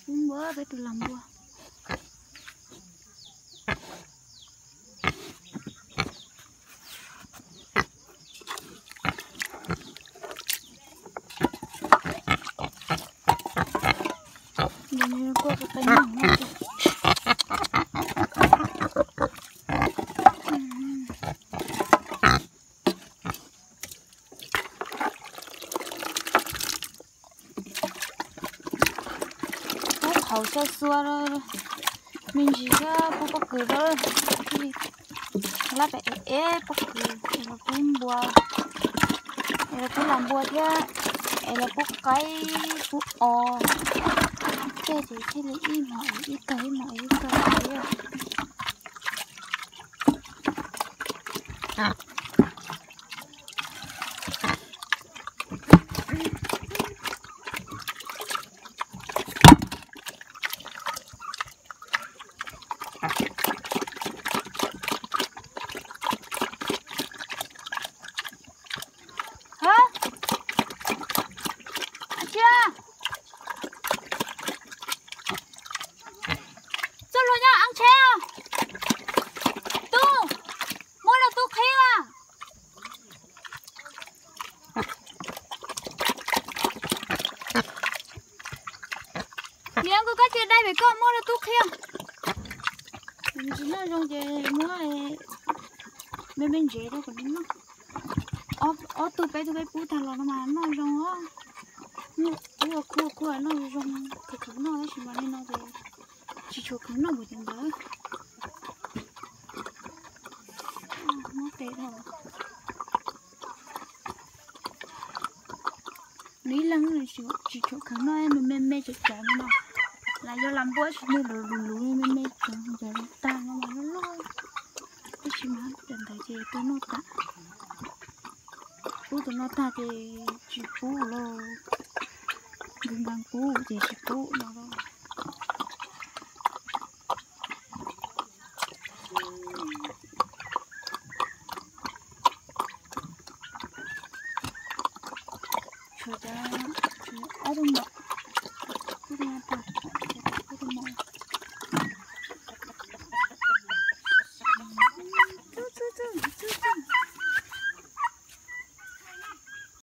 Cũng bữa bé tôi làm bữa. Ini gua kepengen banget. Hậu xe xua rồi mình chỉ có bóc cửa thôi thì lá bẹ bóc cửa là cũng bùa là cũng làm bùa thế là bóc cái bóc o thế thì thế là im hỏi ít cái Nhớ có cái chuyện đây phải con mua được thuốc khiêng. Mình chỉ nói trong cái mua này bên dễ đâu còn đúng không? Tụi bé bút thằng nó mà nó trong á, nó cua nó trong cái thứ nó chỉ mà nên nó về chỉ cho cứng nó một tiếng đấy. Nó tệ thôi. Lý lăng là chỉ chỗ cứng nó em mê chụp chém nó. Là do làm bữa chỉ nên lú mê chụp chém ta nó mà nó lôi. Cái gì mà đừng thấy gì tôi nó ta. Bố tụi nó ta thì chỉ bố lo gừng gang bố thì chỉ bố nó đâu. Cho ra ở đâu mà cứ nghe ta